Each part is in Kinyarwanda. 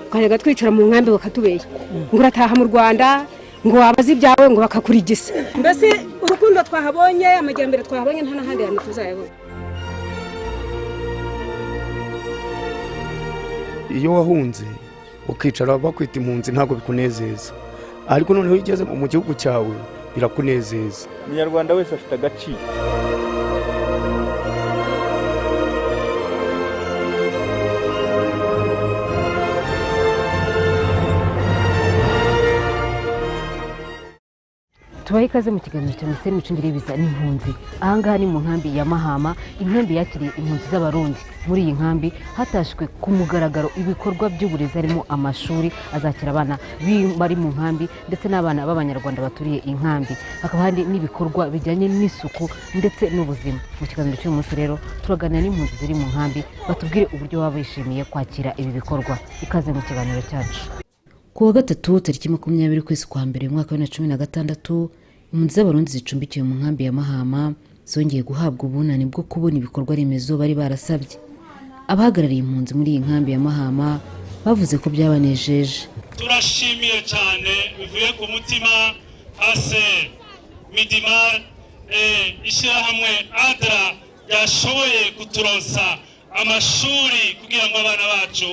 ukajya twicara mu nkambi bakatubeye ngo urataha mu Rwanda ngo wabaze ibyawe ngo bakakurigisa mbese urukundo twahabonye amajyambere twahabonye nta nahandi hantu tuzayabona. Iyo wahunze ukicara bakwita impunzi ntabwo bikunezeza, ariko noneho iyo ugeze mu gihugu cyawe birakunezeza. Umunyarwanda wese afite agaciro. Tubaye ikaze mu kiganiro cya Minisiteri y'Imicungire y'Ibiza n'Impunzi. Ahangaha ni mu nkambi ya Mahama, inkambi yakiriye impunzi z'Abarundi. Muri iyi nkambi hatashwe ku mugaragaro ibikorwa by'uburezi harimo amashuri azakira abana bari mu nkambi ndetse n'abana b'Abanyarwanda baturiye inkambi. Hakaba hari n'ibikorwa bijyanye n'isuku ndetse n'ubuzima. Mu kiganiro cy'uyu munsi rero turaganira n'impunzi ziri mu nkambi batubwire uburyo baba bishimiye kwakira ibi bikorwa. Ikaze mu kiganiro cyacu. Kuwa gatatu tariki 20 kwezi kwa mbere mwaka wa 2016 impunzi z'Abarundi zicumbikiye mu nkambi ya Mahama zongeye guhabwa ubunani bwo kubona ibikorwa remezo bari barasabye. Abahagarariye impunzi muri iyi nkambi ya Mahama bavuze ko byabanejeje. Turashimiye cyane bivuye ku mutima ase Midimar ishyirahamwe ADRA yashoboye kuturonsa amashuri kugira ngo abana bacu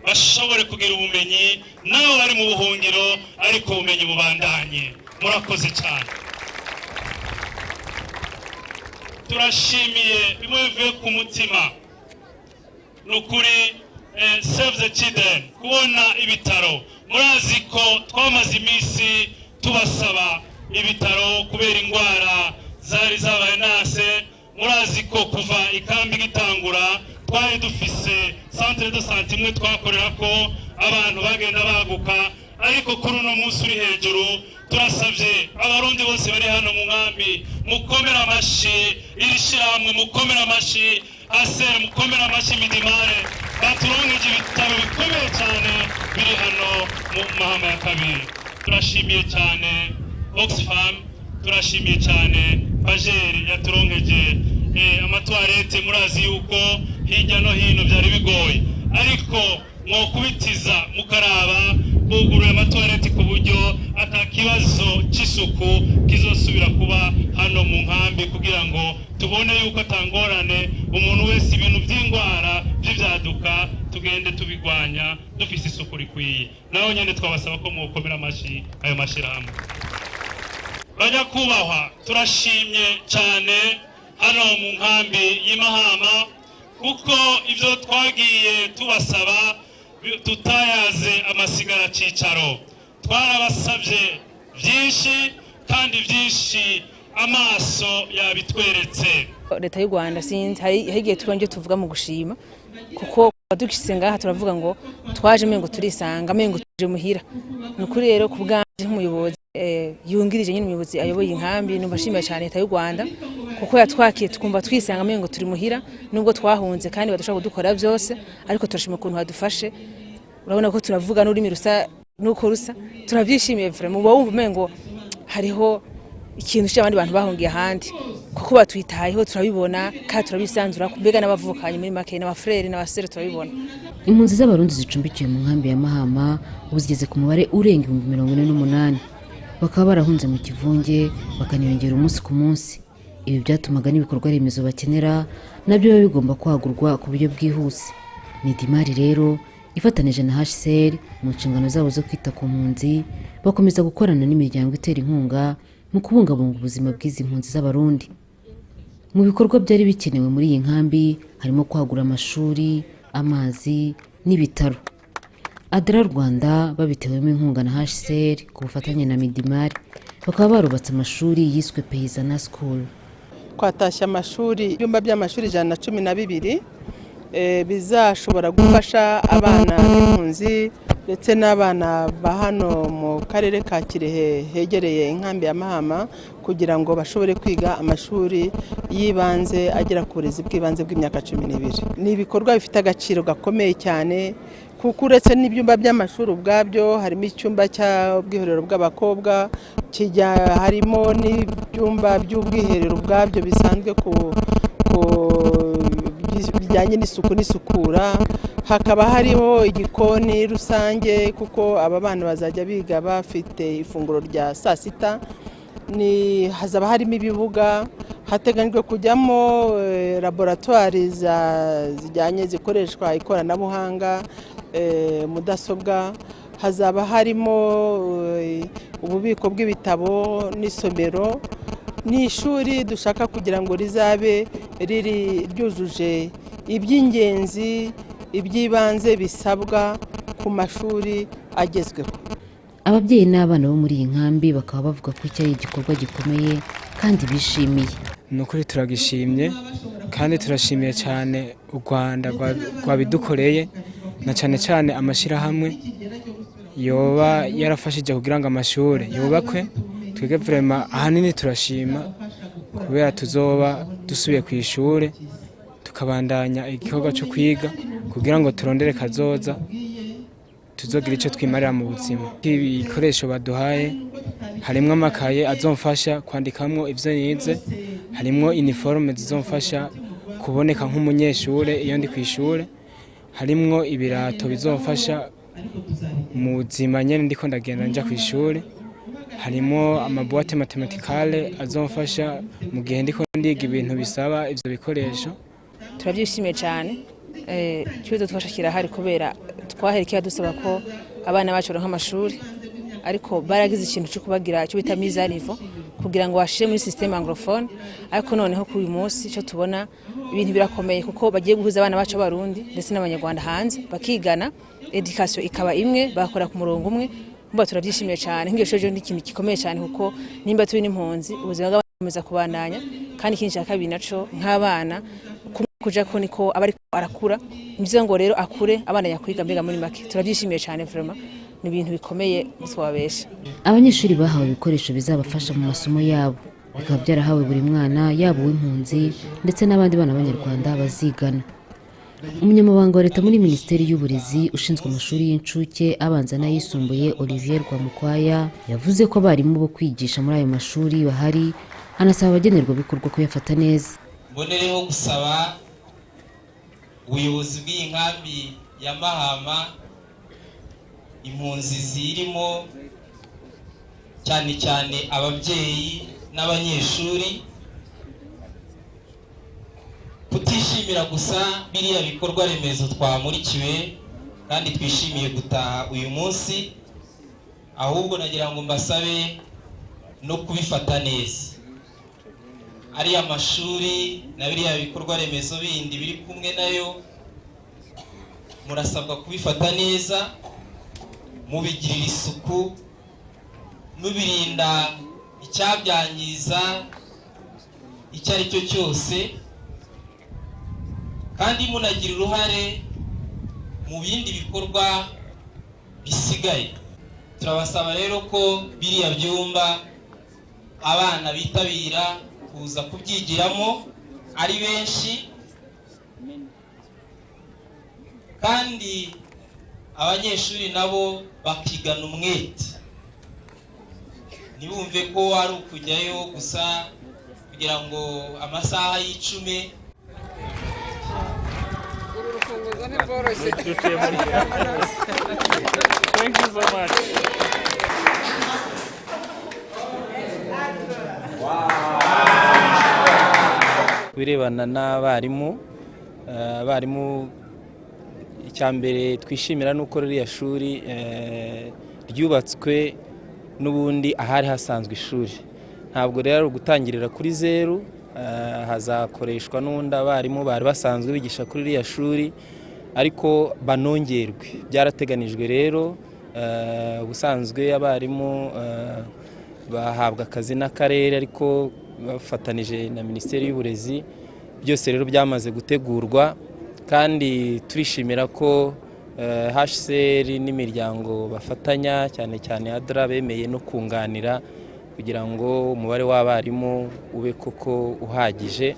bashobore kugira ubumenyi nabo bari mu buhungiro ariko ubumenyi bubandanye. Murakoze cyane. Turashimiye bimwe bivuye ku mutima nukuri Save the Children kubona ibitaro. Murazi ko twamaze iminsi tubasaba ibitaro kubera indwara zari zabaye nase. Murazi ko kuva ikambi gitangura twari dufise centre de santé imwe twakorera ko abantu bagenda baguka, ariko kuri uno munsi uri hejuru turasabye Abarundi bose bari hano mu nkambi mukomera amashi irishyiramwe, mukomera amashi Asere, mukomera amashi Midimare baturongeje ibitaro bikomeye cyane biri hano mu Mahama ya kabiri. Turashimiye cyane Oxfam, turashimiye cyane Pajeri yaturongeje amatoilette. Murazi yuko hirya no hino byari bigoye, ariko mwokubitiza mukaraba buguruye amatoilette ku buryo atakibazo cy'isuku kizosubira kuba hano mu nkambi, kugira ngo tubone yuko atangorane umuntu wese ibintu by'indwara by'ibyaduka tugende tubigwanya dufise isuku rikwiye. Naho nyene twabasaba ko mukomera amashi ayo mashirahamwe. Bajya kubahwa, turashimye cyane hano mu nkambi y'Imahama kuko ivyo twagiye tubasaba tutayaze amasigara cicaro. Twarabasabye byinshi kandi byinshi amaso yabitweretse. Leta y'u Rwanda sinzi hagiye turonje tuvuga mu gushima kuko dukise ngaha turavuga ngo twaje mengo turisanga mengo tuje muhira. Nukuri rero ku bwanje nk'umuyobozi yungirije nyine umuyobozi ayoboye inkambi nubashimiye cyane Leta y'u Rwanda kuko yatwakiye tukumva twisanga mengo turi muhira nubwo twahunze kandi badashaka kudukora byose, ariko turashima ukuntu hadufashe. Urabona ko turavuga n'urimi rusa nuko rusa, turabyishimiye vraiment. Muba wumva mengo hariho ikintu cy'abandi bantu bahungiye ahandi kuko batwitayeho, turabibona kandi turabisanzura mbega n'abavukanye muri make n'abafrere n'abasere turabibona. Impunzi z'Abarundi zicumbikiye mu nkambi ya Mahama ubuzigeze ku mubare urenga 48. Bakaba barahunze mu kivunge bakaniyongera umunsi ku munsi. Ibi byatumaga n'ibikorwa remezo bakenera nabyo biba bigomba kwagurwa ku buryo bwihuse. Midimari rero ifatanije na HCR mu nshingano zabo zo kwita ku mpunzi bakomeza gukorana n'imiryango itera inkunga mu kubungabunga ubuzima bw'izi mpunzi z'Abarundi. Mu bikorwa byari bikenewe muri iyi nkambi harimo kwagura amashuri, amazi n'ibitaro. ADRA Rwanda babitewemo inkunga na HCR ku bufatanye na Midimari bakaba barubatse amashuri yiswe Payizana School. Twatashya amashuri ibyumba by'amashuri 112 bizashobora gufasha abana b'impunzi ndetse n'abana ba hano mu karere ka Kirehe hegereye inkambi ya Mahama kugira ngo bashobore kwiga amashuri yibanze agera ku burezi bw'ibanze bw'imyaka 12. Ni ibikorwa bifite agaciro gakomeye cyane kuko uretse n'ibyumba by'amashuri ubwabyo harimo icyumba cy'ubwiherero bw'abakobwa, harimo n'ibyumba by'ubwiherero ubwabyo bisanzwe bijyanye n'isuku n'isukura, hakaba hariho igikoni rusange kuko aba bana bazajya biga bafite ifunguro rya saa sita, hazaba harimo ibibuga, hateganyijwe kujyamo laboratwari zijyanye zikoreshwa ikoranabuhanga, mudasobwa, hazaba harimo ububiko bw'ibitabo n'isomero. Ni ishuri dushaka kugira ngo rizabe ryujuje iby'ingenzi iby'ibanze bisabwa ku mashuri agezweho. Ababyeyi n'abana bo muri iyi nkambi bakaba bavuga ko iki ari igikorwa gikomeye kandi bishimiye. Ni ukuri turagishimye kandi turashimiye cyane u Rwanda rwabidukoreye, na cyane cyane amashyirahamwe yoba yarafashije kugira ngo amashuri yubakwe. Twebwe vraiment ahanini turashima kubera tuzoba dusubiye ku ishuri tukabandanya igikorwa cyo kwiga kugira ngo turondere kazoza tuzogira icyo twimarira mu buzima. Ibikoresho baduhaye harimo amakaye azomfasha kwandikamwo ivyo nize, harimo uniforme zizomfasha kuboneka nk'umunyeshure iyo ndi ku ishuri, harimo ibirato bizomfasha mu buzima nyene ndiko ndagenda nja ku ishuri, harimo amabuwate matematikale azomfasha mu gihe ndiko ndiga ibintu bisaba ivyo bikoresho. Turabyishimiye cyane, ikibazo twashakira hari kubera twaherekeye dusaba ko abana bacu baronka amashuri, ariko baragize ikintu cyo kubagira cyo bita mise à niveau kugira ngo bashire muri système anglophone, ariko noneho ku uyu munsi cyo tubona ibintu birakomeye kuko bagiye guhuza abana bacu b'abarundi ndetse n'abanyarwanda hanze bakigana, education ikaba imwe, bakora ku murongo umwe. Mba turabyishimiye cyane, nk'iyoshoje n'ikintu gikomeye cyane kuko nimba turi n'impunzi ubuzima bw'abakomeza kubandanya, kandi ikintu cya kabiri naco nk'abana kuja ko niko abari arakura, nivyo ngo rero akure abana yakwiga mbega muri make. Turabyishimiye cyane vraiment, ni ibintu bikomeye twabesha. Abanyeshuri bahawe ibikoresho bizabafasha mu masomo yabo, bikaba byarahawe buri mwana yabo w'impunzi ndetse n'abandi bana b'Abanyarwanda bazigana. Umunyamabanga wa leta muri Minisiteri y'Uburezi ushinzwe amashuri y'incuke abanza n'ayisumbuye Olivier Rwamukwaya yavuze ko abarimu bo kwigisha muri ayo mashuri bahari, anasaba abagenerwabikorwa kuyafata neza. Mbonereho gusaba ubuyobozi bw'iyi nkambi ya Mahama, impunzi zirimo cyane cyane ababyeyi n'abanyeshuri, kutishimira gusa biriya bikorwa remezo twamurikiwe kandi twishimiye gutaha uyu munsi, ahubwo nagira ngo mbasabe no kubifata neza. Ariya mashuri na biriya bikorwa remezo bindi biri kumwe nayo murasabwa kubifata neza, mubigirira isuku, mubirinda icyabyangiza icyo ari cyo cyose, kandi munagira uruhare mu bindi bikorwa bisigaye. Turabasaba rero ko biriya byumba abana bitabira kuza kubyigiramo ari benshi, kandi abanyeshuri nabo bakigana umwete, ntibumve ko ari ukujyayo gusa kugira ngo amasaha y'icume. Thank you so much. Birebana n'abarimu, abarimu icyambere twishimira nuko ririya shuri ryubatswe n'ubundi ahari hasanzwe ishuri. Ntabwo rero gutangirira kuri zeru, hazakoreshwa n'undi abarimu bari basanzwe bigisha kuri ririya shuri ariko banongerwe. Byarateganijwe rero, ubusanzwe abarimu bahabwa akazi n'akarere ariko bafatanije na Minisiteri y'Uburezi. Byose rero byamaze gutegurwa kandi turishimira ko HCR n'imiryango bafatanya cyane cyane ADRA bemeye no kunganira kugira ngo umubare w'abarimu ube koko uhagije.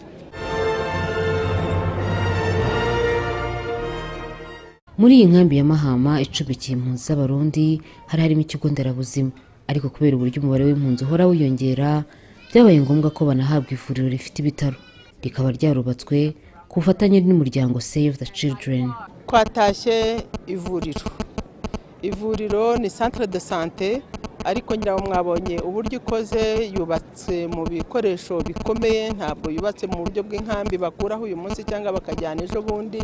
Muri iyi nkambi ya Mahama icubikiye impunzi z'Abarundi hari harimo ikigo nderabuzima, ariko kubera uburyo umubare w'impunzi uhora wiyongera byabaye ngombwa ko banahabwa ivuriro rifite ibitaro. Rikaba ryarubatswe ku bufatanye n'umuryango Save the Children. Twatashye ivuriro ni centre de santé, ariko ngira ngo mwabonye uburyo ikoze, yubatse mu bikoresho bikomeye, ntabwo yubatse mu buryo bw'inkambi bakuraho uyu munsi cyangwa bakajyana ejo bundi.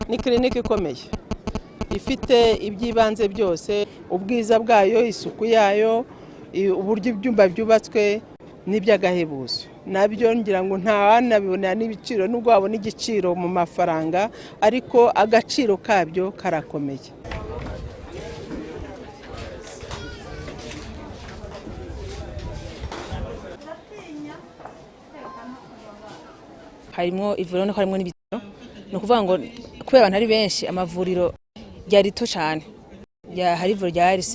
Ni clinique ikomeye ifite ibyibanze byose, ubwiza bwayo, isuku yayo, uburyo ibyumba byubatswe n'iby'agahebuzo. Nabyo ngira ngo ntawanabibona n'ibiciro, nubwo wabona igiciro mu mafaranga, ariko agaciro kabyo karakomeye. Harimo ivuriro no harimo n'ibitaro, no kuvuga ngo kubera abantu ari benshi amavuriro yari to cyane. Hari ivuriro rya RC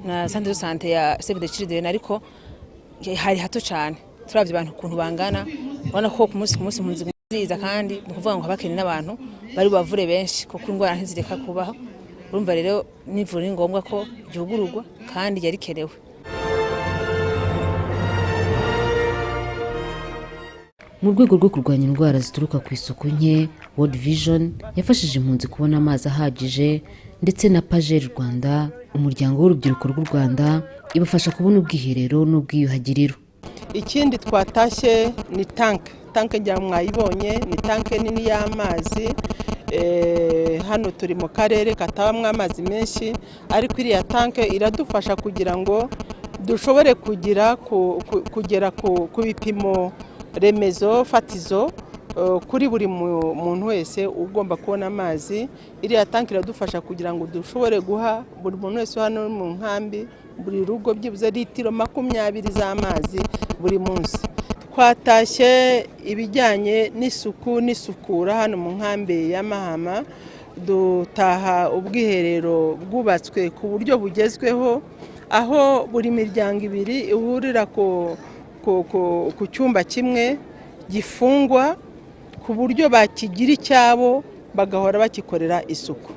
na centre de santé ya Save the Children, ariko hari hato cyane. Turavye abantu kuntu bangana, ubona ko ku munsi impunzi nziza, kandi no kuvuga ngo habakene n'abantu bari bavure benshi kuko ingwara ntizireka kubaho. Urumva rero n'ivuriro ni ngombwa ko ryugururwa kandi yarikenewe. Mu rwego rwo kurwanya indwara zituruka ku isuku nke, World Vision yafashije impunzi kubona amazi ahagije, ndetse na Pager Rwanda, umuryango w'urubyiruko rw'u Rwanda, ibafasha kubona ubwiherero n'ubwiyuhagiriro. Ikindi twatashye ni tanke njya mwayibonye, ni tanke nini y'amazi. Hano turi mu karere katabamwe amazi menshi, ariko iriya tanke iradufasha kugira ngo dushobore kugera ku bipimo remezo fatizo kuri buri muntu wese ugomba kubona amazi. Iriya tanki iradufasha kugira ngo dushobore guha buri muntu wese hano mu nkambi, buri rugo byibuze litiro 20 z'amazi buri munsi. Twatashye ibijyanye n'isuku n'isukura hano mu nkambi ya Mahama, dutaha ubwiherero bwubatswe ku buryo bugezweho, aho buri miryango ibiri ihurira ku cyumba kimwe gifungwa, ku buryo bakigira icyabo bagahora bakikorera isuku.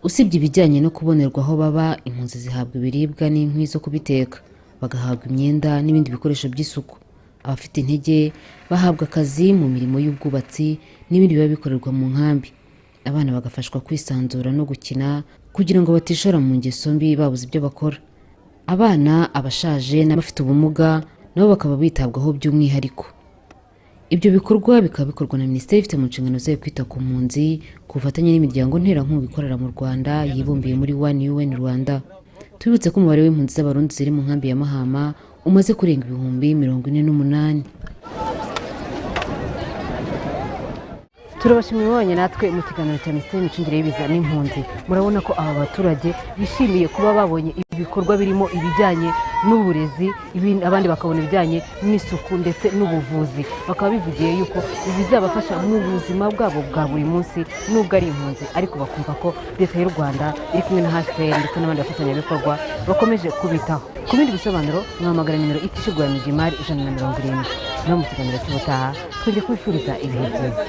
Usibye ibijyanye no kubonerwa aho baba, impunzi zihabwa ibiribwa n'inkwi zo kubiteka, bagahabwa imyenda n'ibindi bikoresho by'isuku. Abafite intege bahabwa akazi mu mirimo y'ubwubatsi n'ibindi biba bikorerwa mu nkambi. Abana bagafashwa kwisanzura no gukina kugira ngo batishora mu ngeso mbi babuze ibyo bakora. Abana, abashaje n'abafite ubumuga nabo bakaba bitabwaho by'umwihariko. Ibyo bikorwa bikaba bikorwa na Minisiteri ifite mu nshingano zayo kwita ku mpunzi, ku bufatanye n'imiryango nterankunga ikorera mu Rwanda yibumbiye muri One UN Rwanda. Tubibutse ko umubare w'impunzi z'abarundi ziri mu nkambi ya Mahama umaze kurenga 48,000. Turabashimiye mwabanye natwe mu kiganiro cya Minisiteri y'imicungire y'ibiza n'impunzi. Murabona ko aba baturage bishimiye kuba babonye ibikorwa birimo ibijyanye n'uburezi, abandi bakabona ibijyanye n'isuku ndetse n'ubuvuzi. Bakaba bivugiye yuko bizabafasha mu buzima bwabo bwa buri munsi nubwo ari impunzi, ariko bakumva ko leta y'u Rwanda iri kumwe na HCR ndetse n'abandi bafatanyabikorwa bakomeje kubitaho. Ku bindi bisobanuro mwahamagara nimero itishyurwa ya Mijimari 170. No mu kiganiro cy'ubutaha twongeye kwifuriza ibihe byiza.